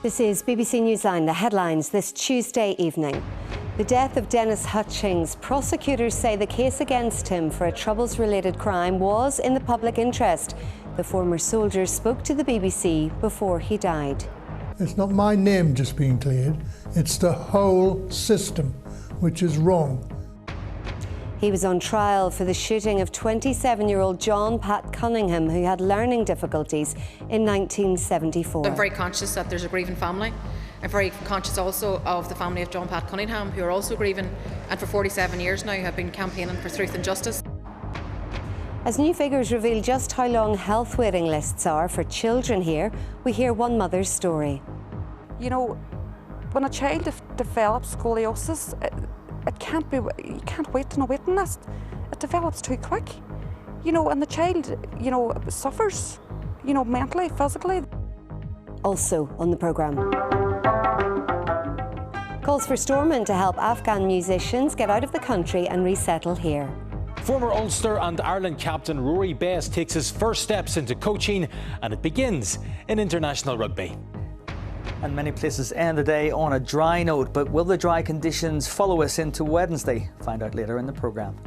This is BBC Newsline, the headlines this Tuesday evening. The death of Dennis Hutchings. Prosecutors say the case against him for a Troubles-related crime was in the public interest. The former soldier spoke to the BBC before he died. It's not my name just being cleared, it's the whole system, which is wrong. He was on trial for the shooting of 27-year-old John Pat Cunningham, who had learning difficulties in 1974. I'm very conscious that there's a grieving family. I'm very conscious also of the family of John Pat Cunningham, who are also grieving, and for 47 years now have been campaigning for truth and justice. As new figures reveal just how long health waiting lists are for children here, we hear one mother's story. You know, when a child develops scoliosis, you can't wait on a waiting list. It develops too quick, you know, and the child, you know, suffers, you know, mentally, physically. Also on the programme, calls for Stormont to help Afghan musicians get out of the country and resettle here. Former Ulster and Ireland captain Rory Best takes his first steps into coaching, and it begins in international rugby. And many places end the day on a dry note, but will the dry conditions follow us into Wednesday? Find out later in the programme.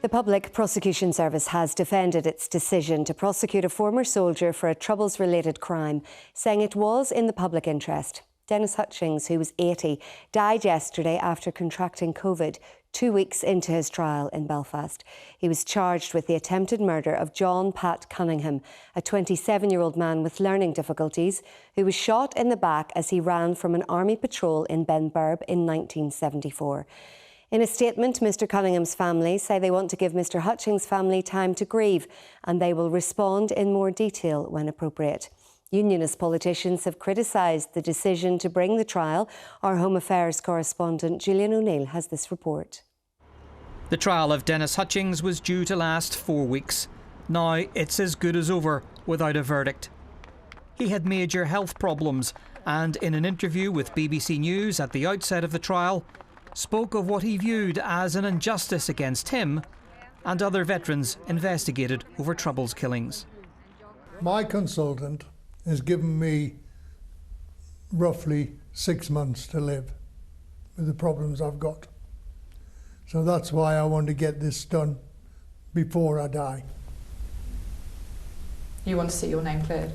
The Public Prosecution Service has defended its decision to prosecute a former soldier for a Troubles-related crime, saying it was in the public interest. Dennis Hutchings, who was 80, died yesterday after contracting COVID 2 weeks into his trial in Belfast. He was charged with the attempted murder of John Pat Cunningham, a 27-year-old man with learning difficulties who was shot in the back as he ran from an army patrol in Benburb in 1974. In a statement, Mr Cunningham's family say they want to give Mr Hutchings' family time to grieve, and they will respond in more detail when appropriate. Unionist politicians have criticised the decision to bring the trial. Our Home Affairs correspondent Julian O'Neill has this report. The trial of Dennis Hutchings was due to last 4 weeks. Now it's as good as over without a verdict. He had major health problems and in an interview with BBC News at the outset of the trial spoke of what he viewed as an injustice against him and other veterans investigated over Troubles killings. My consultant has given me roughly 6 months to live with the problems I've got. So that's why I want to get this done before I die. You want to see your name cleared?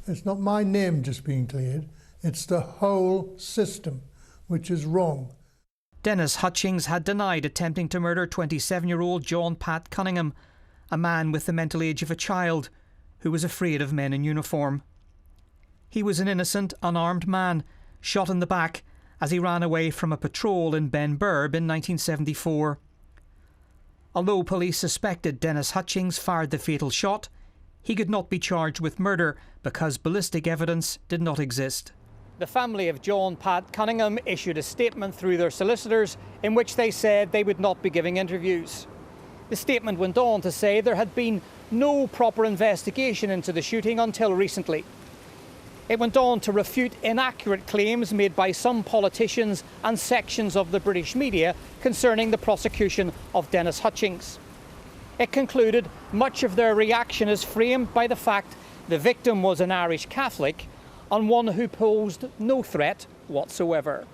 It's not my name just being cleared, it's the whole system, which is wrong. Dennis Hutchings had denied attempting to murder 27-year-old John Pat Cunningham, a man with the mental age of a child who was afraid of men in uniform. He was an innocent, unarmed man, shot in the back as he ran away from a patrol in Benburb in 1974. Although police suspected Dennis Hutchings fired the fatal shot, he could not be charged with murder because ballistic evidence did not exist. The family of John Pat Cunningham issued a statement through their solicitors in which they said they would not be giving interviews. The statement went on to say there had been no proper investigation into the shooting until recently. It went on to refute inaccurate claims made by some politicians and sections of the British media concerning the prosecution of Dennis Hutchings. It concluded much of their reaction is framed by the fact the victim was an Irish Catholic and one who posed no threat whatsoever.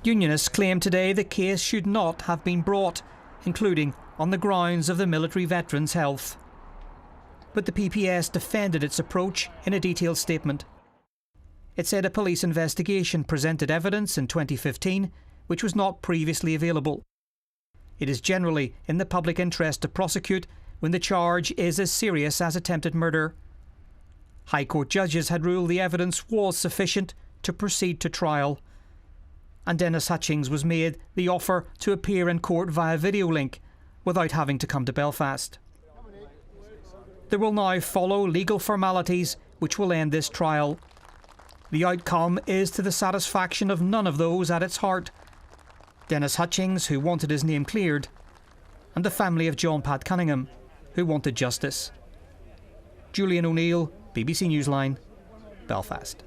Unionists claim today the case should not have been brought, including on the grounds of the military veterans' health. But the PPS defended its approach in a detailed statement. It said a police investigation presented evidence in 2015 which was not previously available. It is generally in the public interest to prosecute when the charge is as serious as attempted murder. High Court judges had ruled the evidence was sufficient to proceed to trial, and Dennis Hutchings was made the offer to appear in court via video link without having to come to Belfast. There will now follow legal formalities which will end this trial. The outcome is to the satisfaction of none of those at its heart. Dennis Hutchings, who wanted his name cleared, and the family of John Pat Cunningham, who wanted justice. Julian O'Neill, BBC Newsline, Belfast.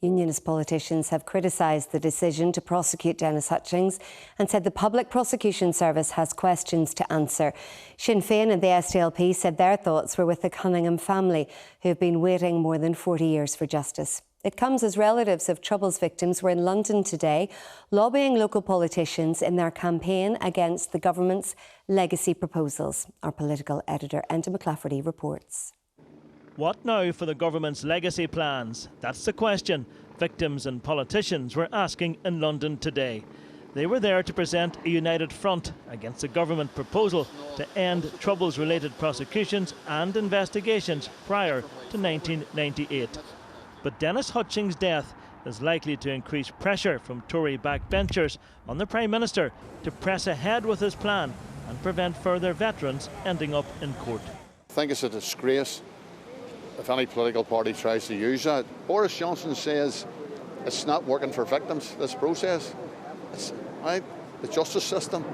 Unionist politicians have criticised the decision to prosecute Dennis Hutchings and said the Public Prosecution Service has questions to answer. Sinn Féin and the SDLP said their thoughts were with the Cunningham family, who have been waiting more than 40 years for justice. It comes as relatives of Troubles victims were in London today, lobbying local politicians in their campaign against the government's legacy proposals. Our political editor, Enda McClafferty, reports. What now for the government's legacy plans? That's the question victims and politicians were asking in London today. They were there to present a united front against the government proposal to end Troubles-related prosecutions and investigations prior to 1998. But Dennis Hutchings' death is likely to increase pressure from Tory backbenchers on the Prime Minister to press ahead with his plan and prevent further veterans ending up in court. I think it's a disgrace if any political party tries to use that. Boris Johnson says it's not working for victims, this process. It's, the justice system,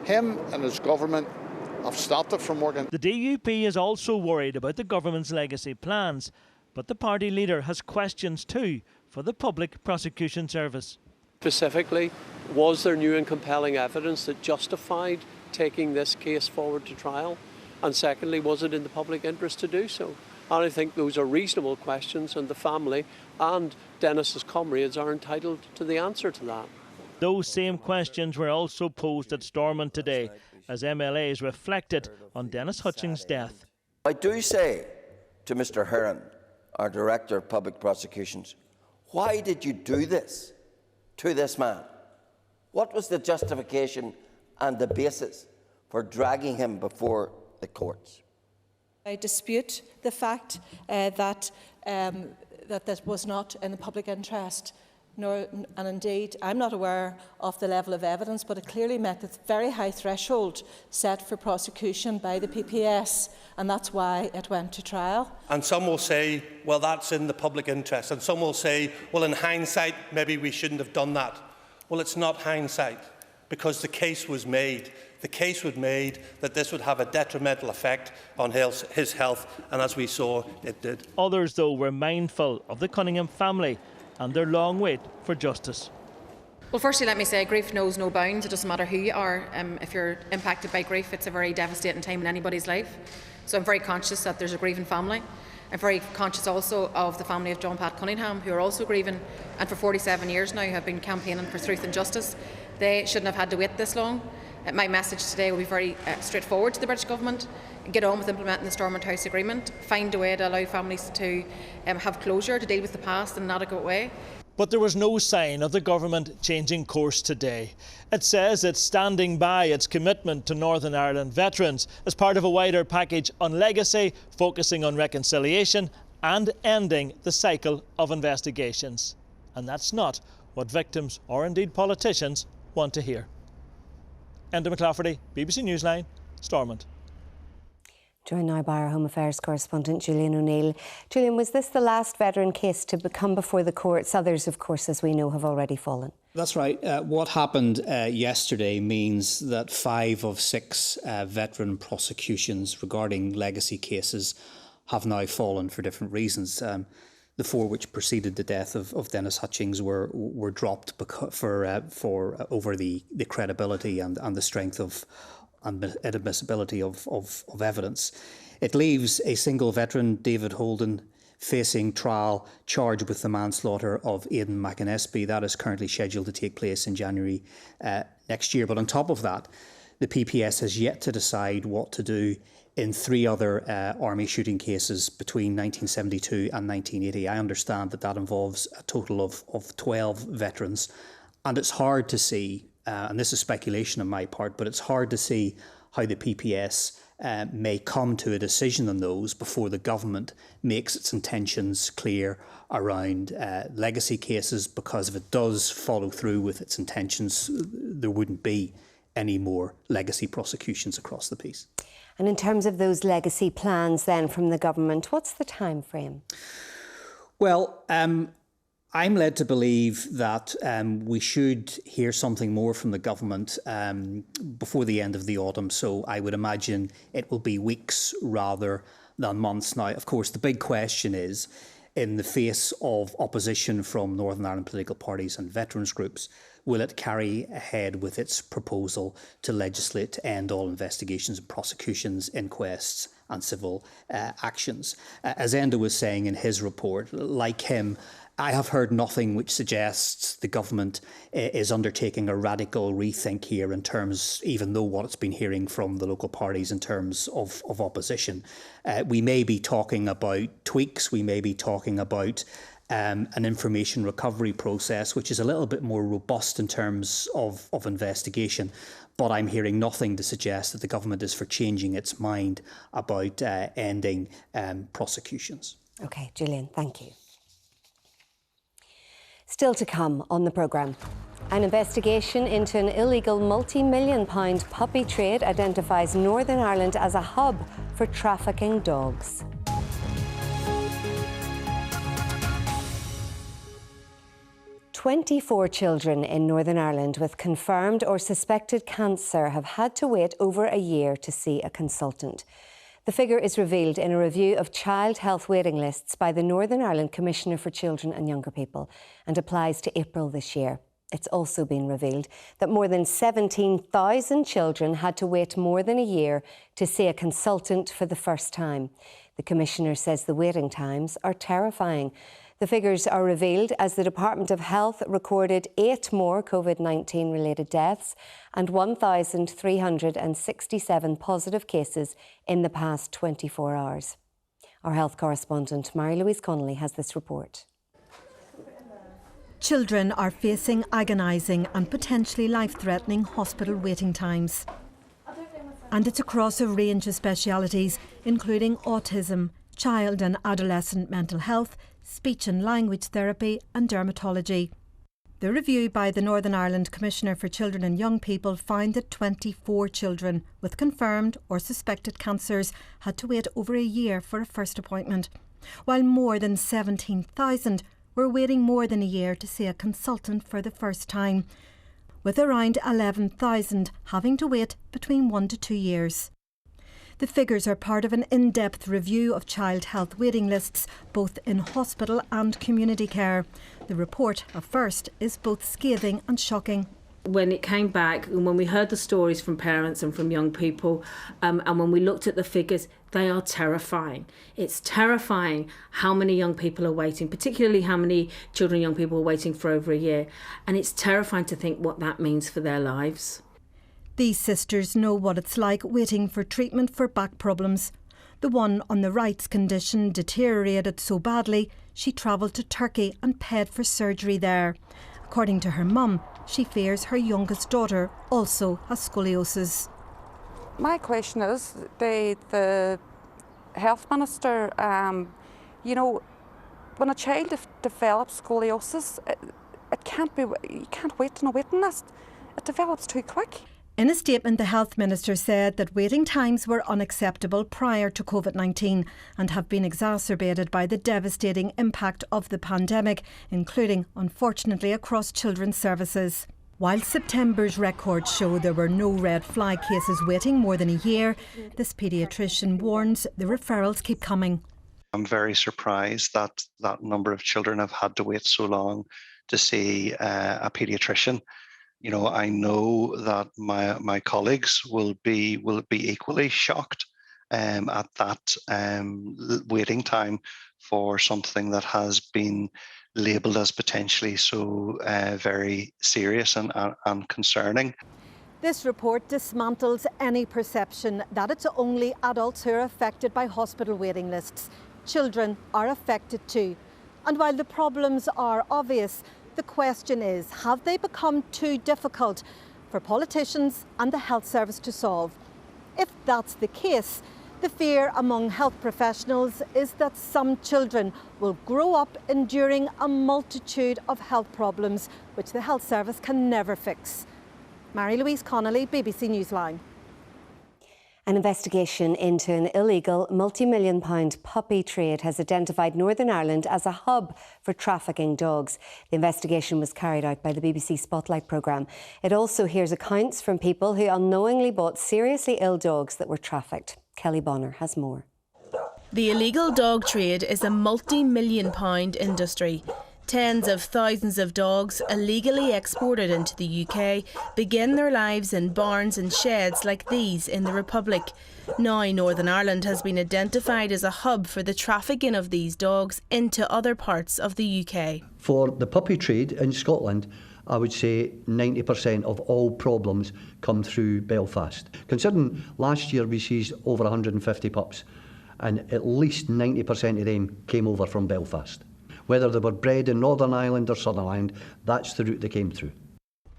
him and his government have stopped it from working. The DUP is also worried about the government's legacy plans, but the party leader has questions too for the Public Prosecution Service. Specifically, was there new and compelling evidence that justified taking this case forward to trial? And secondly, was it in the public interest to do so? And I think those are reasonable questions, and the family and Dennis's comrades are entitled to the answer to that. Those same questions were also posed at Stormont today as MLAs reflected on Dennis Hutchings' death. I do say to Mr Heron, our Director of Public Prosecutions, why did you do this to this man? What was the justification and the basis for dragging him before the courts? I dispute the fact that this was not in the public interest, and indeed I'm not aware of the level of evidence, but it clearly met the very high threshold set for prosecution by the PPS, and that's why it went to trial. And some will say, well, that's in the public interest, and some will say, well, in hindsight, maybe we shouldn't have done that. Well, it's not hindsight, because the case was made. The case was made that this would have a detrimental effect on his health, and as we saw, it did. Others, though, were mindful of the Cunningham family and their long wait for justice. Well, firstly, let me say grief knows no bounds. It doesn't matter who you are. If you're impacted by grief, it's a very devastating time in anybody's life. So I'm very conscious that there's a grieving family. I'm very conscious also of the family of John Pat Cunningham, who are also grieving and for 47 years now have been campaigning for truth and justice. They shouldn't have had to wait this long. My message today will be very straightforward to the British Government. Get on with implementing the Stormont House Agreement. Find a way to allow families to have closure, to deal with the past in an adequate way. But there was no sign of the government changing course today. It says it's standing by its commitment to Northern Ireland veterans as part of a wider package on legacy, focusing on reconciliation and ending the cycle of investigations. And that's not what victims or indeed politicians want to hear. Enda McClafferty, BBC Newsline, Stormont. Joined now by our Home Affairs correspondent Julian O'Neill. Julian, was this the last veteran case to come before the courts? Others, of course, as we know, have already fallen. That's right. What happened yesterday means that 5 of 6 veteran prosecutions regarding legacy cases have now fallen for different reasons. The 4 which preceded the death of Dennis Hutchings were dropped for over the credibility and the strength of and admissibility of evidence. It leaves a single veteran, David Holden, facing trial charged with the manslaughter of Aidan McInnesby. That is currently scheduled to take place in January next year. But on top of that, the PPS has yet to decide what to do in 3 other army shooting cases between 1972 and 1980. I understand that involves a total of 12 veterans. And it's hard to see, and this is speculation on my part, but it's hard to see how the PPS may come to a decision on those before the government makes its intentions clear around legacy cases, because if it does follow through with its intentions, there wouldn't be any more legacy prosecutions across the piece. And in terms of those legacy plans then from the government, what's the time frame? Well, I'm led to believe that we should hear something more from the government before the end of the autumn. So I would imagine it will be weeks rather than months. Now, of course, the big question is in the face of opposition from Northern Ireland political parties and veterans groups, will it carry ahead with its proposal to legislate to end all investigations and prosecutions, inquests and civil actions? As Enda was saying in his report, like him, I have heard nothing which suggests the government is undertaking a radical rethink here in terms, even though what it's been hearing from the local parties in terms of opposition. We may be talking about tweaks, we may be talking about an information recovery process which is a little bit more robust in terms of investigation. But I'm hearing nothing to suggest that the government is for changing its mind about ending prosecutions. OK, Julian, thank you. Still to come on the programme. An investigation into an illegal multi-million-pound puppy trade identifies Northern Ireland as a hub for trafficking dogs. "24 children in Northern Ireland with confirmed or suspected cancer have had to wait over a year to see a consultant. The figure is revealed in a review of child health waiting lists by the Northern Ireland Commissioner for Children and Younger People and applies to April this year. It's also been revealed that more than 17,000 children had to wait more than a year to see a consultant for the first time. The Commissioner says the waiting times are terrifying. The figures are revealed as the Department of Health recorded 8 more COVID-19 related deaths and 1,367 positive cases in the past 24 hours. Our health correspondent Mary-Louise Connolly has this report. Children are facing agonising and potentially life-threatening hospital waiting times. And it's across a range of specialities, including autism, child and adolescent mental health, speech and language therapy and dermatology. The review by the Northern Ireland Commissioner for Children and Young People found that 24 children with confirmed or suspected cancers had to wait over a year for a first appointment, while more than 17,000 were waiting more than a year to see a consultant for the first time, with around 11,000 having to wait between 1 to 2 years. The figures are part of an in-depth review of child health waiting lists, both in hospital and community care. The report, at first, is both scathing and shocking. When it came back and when we heard the stories from parents and from young people and when we looked at the figures, they are terrifying. It's terrifying how many young people are waiting, particularly how many children and young people are waiting for over a year. And it's terrifying to think what that means for their lives. These sisters know what it's like waiting for treatment for back problems. The one on the right's condition deteriorated so badly, she travelled to Turkey and paid for surgery there. According to her mum, she fears her youngest daughter also has scoliosis. My question is, the health minister, when a child develops scoliosis, you can't wait in a waiting list. It develops too quick. In a statement, the Health Minister said that waiting times were unacceptable prior to COVID-19 and have been exacerbated by the devastating impact of the pandemic, including, unfortunately, across children's services. While September's records show there were no red flag cases waiting more than a year, this paediatrician warns the referrals keep coming. I'm very surprised that that number of children have had to wait so long to see a paediatrician. You know, I know that my colleagues will be equally shocked at that waiting time for something that has been labelled as potentially so very serious and concerning. This report dismantles any perception that it's only adults who are affected by hospital waiting lists. Children are affected too. And while the problems are obvious, the question is, have they become too difficult for politicians and the health service to solve? If that's the case, the fear among health professionals is that some children will grow up enduring a multitude of health problems which the health service can never fix. Mary-Louise Connolly, BBC Newsline. An investigation into an illegal multi-million-pound puppy trade has identified Northern Ireland as a hub for trafficking dogs. The investigation was carried out by the BBC Spotlight programme. It also hears accounts from people who unknowingly bought seriously ill dogs that were trafficked. Kelly Bonner has more. The illegal dog trade is a multi-million-pound industry. Tens of thousands of dogs illegally exported into the UK begin their lives in barns and sheds like these in the Republic. Now Northern Ireland has been identified as a hub for the trafficking of these dogs into other parts of the UK. For the puppy trade in Scotland, I would say 90% of all problems come through Belfast. Considering last year we seized over 150 pups, and at least 90% of them came over from Belfast. Whether they were bred in Northern Ireland or Southern Ireland, that's the route they came through.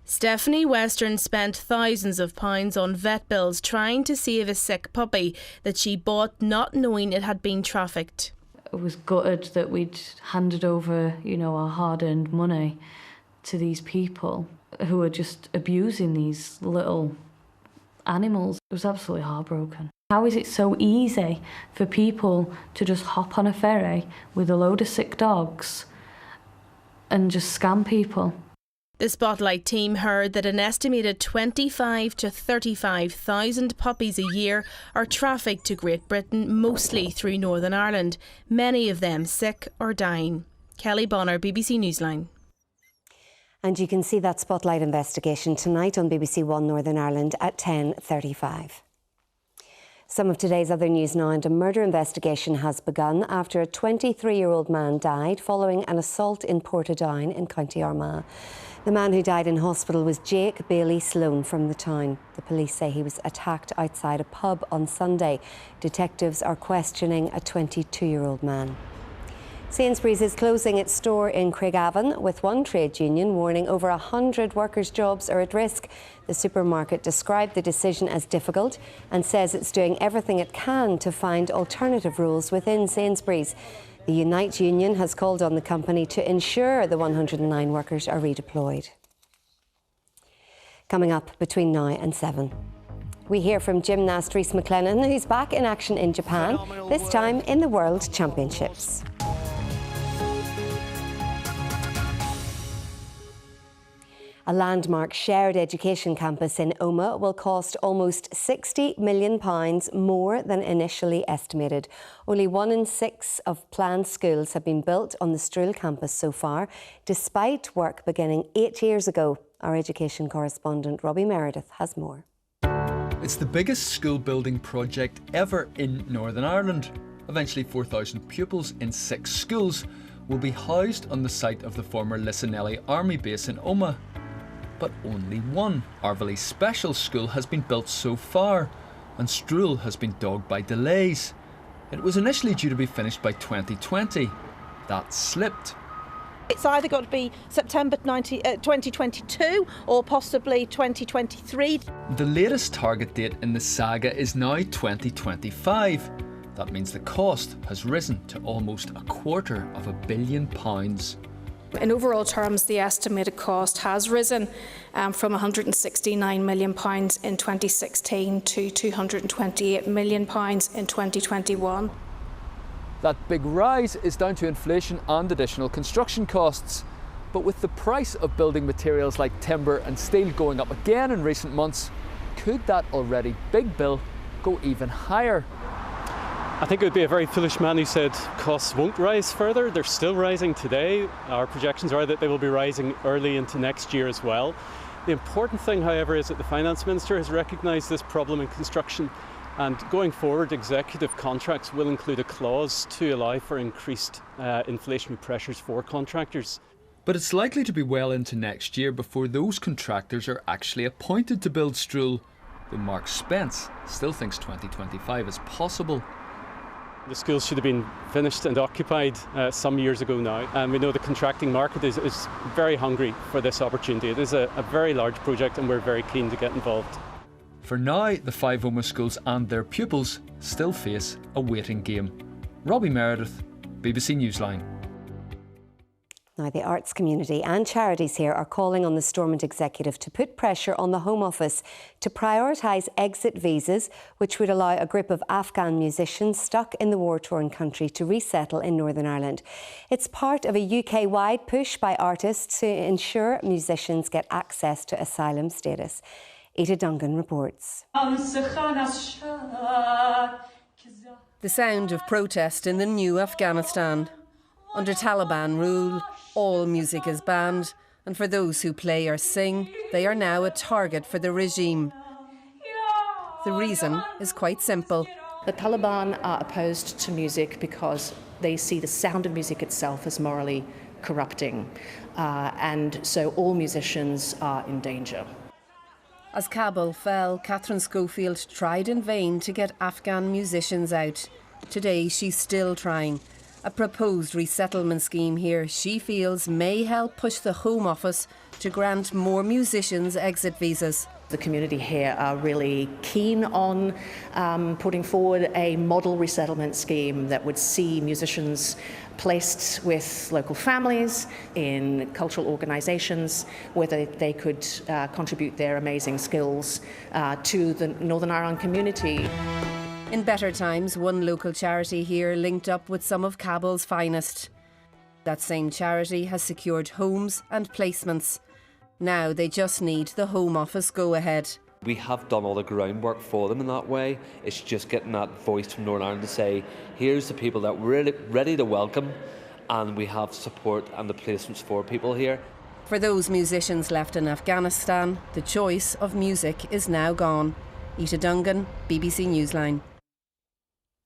Stephanie Western spent thousands of pounds on vet bills trying to save a sick puppy that she bought not knowing it had been trafficked. I was gutted that we'd handed over, our hard-earned money to these people who are just abusing these little animals. It was absolutely heartbroken. How is it so easy for people to just hop on a ferry with a load of sick dogs and just scam people? The Spotlight team heard that an estimated 25 to 35,000 puppies a year are trafficked to Great Britain, mostly through Northern Ireland, many of them sick or dying. Kelly Bonner, BBC Newsline. And you can see that Spotlight investigation tonight on BBC One Northern Ireland at 10:35. Some of today's other news now, and a murder investigation has begun after a 23-year-old man died following an assault in Portadown in County Armagh. The man who died in hospital was Jake Bailey Sloan from the town. The police say he was attacked outside a pub on Sunday. Detectives are questioning a 22-year-old man. Sainsbury's is closing its store in Craigavon, with one trade union warning over 100 workers' jobs are at risk. The supermarket described the decision as difficult and says it's doing everything it can to find alternative roles within Sainsbury's. The Unite union has called on the company to ensure the 109 workers are redeployed. Coming up between now and 7. We hear from gymnast Rhys McLennan, who's back in action in Japan, this time in the World Championships. A landmark shared education campus in Omagh will cost almost £60 million more than initially estimated. Only 1 in 6 of planned schools have been built on the Struil campus so far, despite work beginning 8 years ago. Our education correspondent Robbie Meredith has more. It's the biggest school building project ever in Northern Ireland. Eventually 4,000 pupils in 6 schools will be housed on the site of the former Lissanelli Army Base in Omagh. But only one Arvely Special School has been built so far, and Struil has been dogged by delays. It was initially due to be finished by 2020. That slipped. It's either got to be September 2022 or possibly 2023. The latest target date in the saga is now 2025. That means the cost has risen to almost £250 million. In overall terms, the estimated cost has risen from £169 million in 2016 to £228 million in 2021. That big rise is down to inflation and additional construction costs. But with the price of building materials like timber and steel going up again in recent months, could that already big bill go even higher? I think it would be a very foolish man who said costs won't rise further. They're still rising today. Our projections are that they will be rising early into next year as well. The important thing, however, is that the Finance Minister has recognised this problem in construction, and going forward, executive contracts will include a clause to allow for increased inflationary pressures for contractors. But it's likely to be well into next year before those contractors are actually appointed to build Struil, though Mark Spence still thinks 2025 is possible. The schools should have been finished and occupied some years ago now, and we know the contracting market is very hungry for this opportunity. It is a very large project, and we're very keen to get involved. For now, the 5 Omagh schools and their pupils still face a waiting game. Robbie Meredith, BBC Newsline. Now, the arts community and charities here are calling on the Stormont executive to put pressure on the Home Office to prioritise exit visas, which would allow a group of Afghan musicians stuck in the war-torn country to resettle in Northern Ireland. It's part of a UK-wide push by artists to ensure musicians get access to asylum status. Ita Dungan reports. The The sound of protest in the new Afghanistan. Under Taliban rule, all music is banned, and for those who play or sing, they are now a target for the regime. The reason is quite simple. The Taliban are opposed to music because they see the sound of music itself as morally corrupting, and so all musicians are in danger. As Kabul fell, Catherine Schofield tried in vain to get Afghan musicians out. Today she's still trying. A proposed resettlement scheme here she feels may help push the Home Office to grant more musicians exit visas. The community here are really keen on putting forward a model resettlement scheme that would see musicians placed with local families in cultural organisations where they could contribute their amazing skills to the Northern Ireland community. In better times, one local charity here linked up with some of Kabul's finest. That same charity has secured homes and placements. Now they just need the Home Office go-ahead. We have done all the groundwork for them in that way. It's just getting that voice from Northern Ireland to say, here's the people that we're ready to welcome, and we have support and the placements for people here. For those musicians left in Afghanistan, the choice of music is now gone. Ita Dungan, BBC Newsline.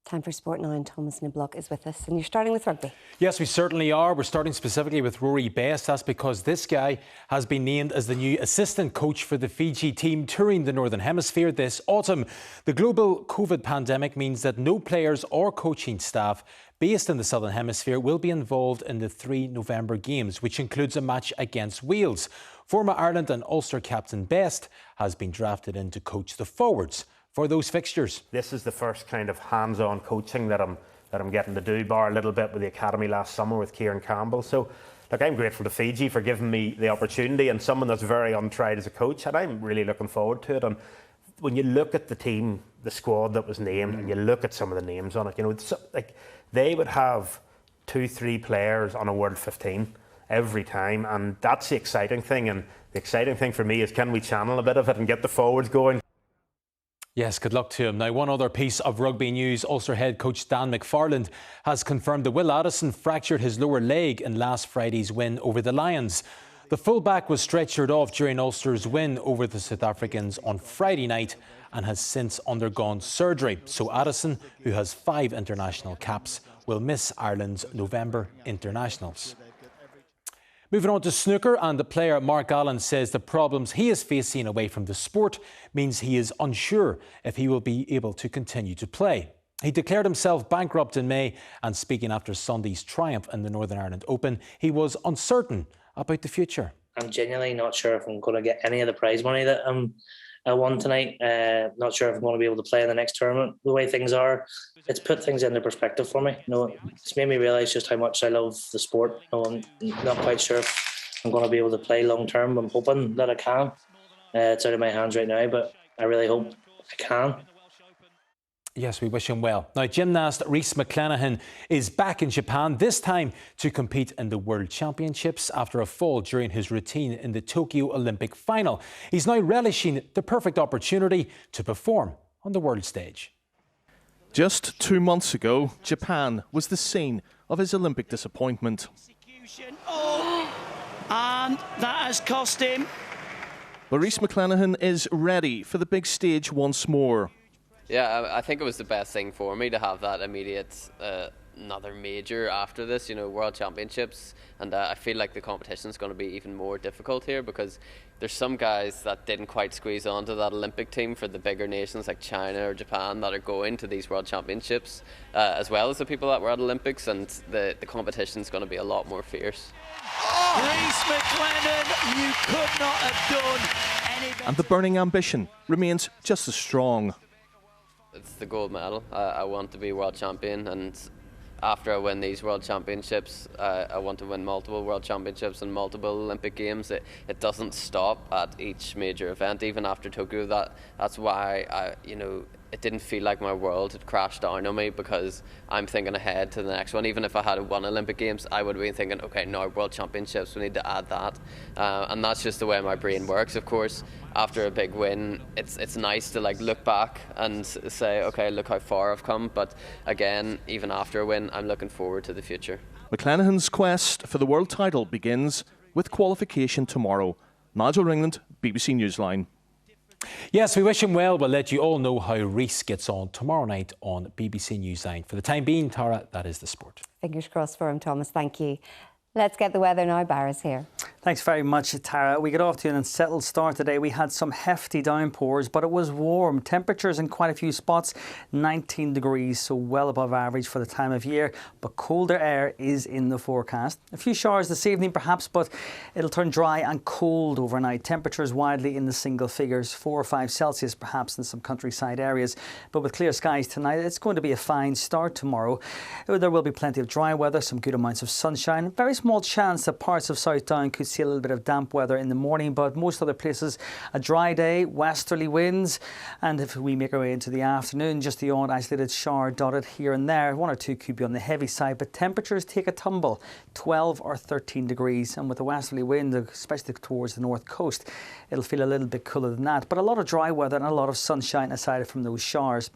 Time for sport now, and Thomas Niblock is with us. And you're starting with rugby. Yes, we certainly are. We're starting specifically with Rory Best. That's because this guy has been named as the new assistant coach for the Fiji team touring the Northern Hemisphere this autumn. The global COVID pandemic means that no players or coaching staff based in the Southern Hemisphere will be involved in the 3 November games, which includes a match against Wales. Former Ireland and Ulster captain Best has been drafted in to coach the forwards for those fixtures. This is the first kind of hands-on coaching that I'm getting to do, bar a little bit with the academy last summer with Kieran Campbell. So, look, I'm grateful to Fiji for giving me the opportunity, and someone that's very untried as a coach, and I'm really looking forward to it. And when you look at the team, the squad that was named, and you look at some of the names on it, you know, it's like they would have 2-3 players on a World 15 every time, and that's the exciting thing. And the exciting thing for me is, can we channel a bit of it and get the forwards going? Yes, good luck to him. Now, one other piece of rugby news. Ulster head coach Dan McFarland has confirmed that Will Addison fractured his lower leg in last Friday's win over the Lions. The fullback was stretchered off during Ulster's win over the South Africans on Friday night and has since undergone surgery. So Addison, who has 5 international caps, will miss Ireland's November internationals. Moving on to snooker, and the player Mark Allen says the problems he is facing away from the sport means he is unsure if he will be able to continue to play. He declared himself bankrupt in May, and speaking after Sunday's triumph in the Northern Ireland Open, he was uncertain about the future. I'm genuinely not sure if I'm going to get any of the prize money that I won tonight. Not sure if I'm going to be able to play in the next tournament. The way things are, it's put things into perspective for me. You know, it's made me realise just how much I love the sport. You know, I'm not quite sure if I'm going to be able to play long term. I'm hoping that I can. It's out of my hands right now, but I really hope I can. Yes, we wish him well. Now, gymnast Rhys McClenaghan is back in Japan, this time to compete in the World Championships after a fall during his routine in the Tokyo Olympic final. He's now relishing the perfect opportunity to perform on the world stage. Just 2 months ago, Japan was the scene of his Olympic disappointment. And that has cost him. But Rhys McClenaghan is ready for the big stage once more. Yeah, I think it was the best thing for me to have that immediate another major after this, you know, World Championships, and I feel like the competition is going to be even more difficult here because there's some guys that didn't quite squeeze onto that Olympic team for the bigger nations like China or Japan that are going to these World Championships, as well as the people that were at Olympics, and the competition is going to be a lot more fierce. Rhys McClenaghan, you could not have done any better. And the burning ambition remains just as strong. It's the gold medal. I want to be world champion, and after I win these World Championships, I want to win multiple World Championships and multiple Olympic Games. It doesn't stop at each major event, even after Tokyo. That's why it didn't feel like my world had crashed down on me, because I'm thinking ahead to the next one. Even if I had won Olympic Games, I would have been thinking, okay, now World Championships, we need to add that. And that's just the way my brain works. Of course, after a big win, it's nice to like look back and say, okay, look how far I've come. But again, even after a win, I'm looking forward to the future. McClenahan's quest for the world title begins with qualification tomorrow. Nigel Ringland, BBC Newsline. Yes, we wish him well. We'll let you all know how Reece gets on tomorrow night on BBC Newsline. For the time being, Tara, that is the sport. Fingers crossed for him, Thomas. Thank you. Let's get the weather now. Barra's here. Thanks very much, Tara. We got off to an unsettled start today. We had some hefty downpours, but it was warm. Temperatures in quite a few spots, 19 degrees, so well above average for the time of year. But colder air is in the forecast. A few showers this evening perhaps, but it'll turn dry and cold overnight. Temperatures widely in the single figures, 4 or 5 Celsius perhaps in some countryside areas. But with clear skies tonight, it's going to be a fine start tomorrow. There will be plenty of dry weather, some good amounts of sunshine. Very small chance that parts of South Down could see a little bit of damp weather in the morning, but most other places a dry day, westerly winds, and if we make our way into the afternoon, just the odd isolated shower dotted here and there. 1 or 2 could be on the heavy side, but temperatures take a tumble, 12 or 13 degrees, and with the westerly wind, especially towards the north coast, it'll feel a little bit cooler than that, but a lot of dry weather and a lot of sunshine aside from those showers.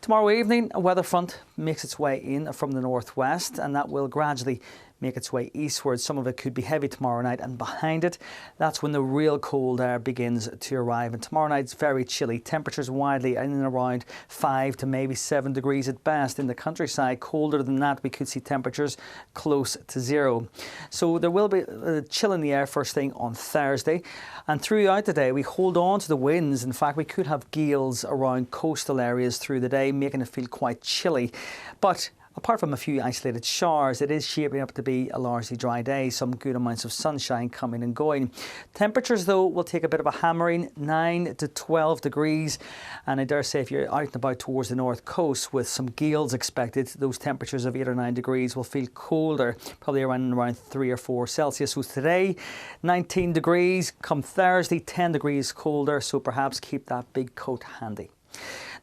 Tomorrow evening, a weather front makes its way in from the northwest, and that will gradually make its way eastward. Some of it could be heavy tomorrow night, and behind it, that's when the real cold air begins to arrive. And tomorrow night's very chilly. Temperatures widely in and around 5 to maybe 7 degrees at best. In the countryside, colder than that, we could see temperatures close to 0. So there will be a chill in the air first thing on Thursday. And throughout the day, we hold on to the winds. In fact, we could have gales around coastal areas through the day, making it feel quite chilly. But apart from a few isolated showers, it is shaping up to be a largely dry day, some good amounts of sunshine coming and going. Temperatures, though, will take a bit of a hammering, 9 to 12 degrees. And I dare say if you're out and about towards the north coast with some gales expected, those temperatures of 8 or 9 degrees will feel colder, probably around 3 or 4 Celsius. So today, 19 degrees. Come Thursday, 10 degrees colder, so perhaps keep that big coat handy.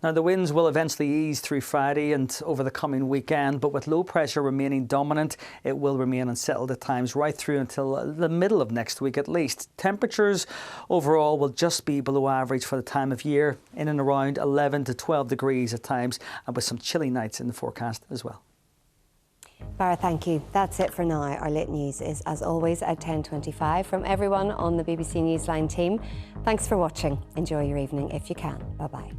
Now, the winds will eventually ease through Friday and over the coming weekend, but with low pressure remaining dominant, it will remain unsettled at times right through until the middle of next week at least. Temperatures overall will just be below average for the time of year, in and around 11 to 12 degrees at times, and with some chilly nights in the forecast as well. Barra, thank you. That's it for now. Our late news is, as always, at 10:25. From everyone on the BBC Newsline team, thanks for watching. Enjoy your evening if you can. Bye-bye.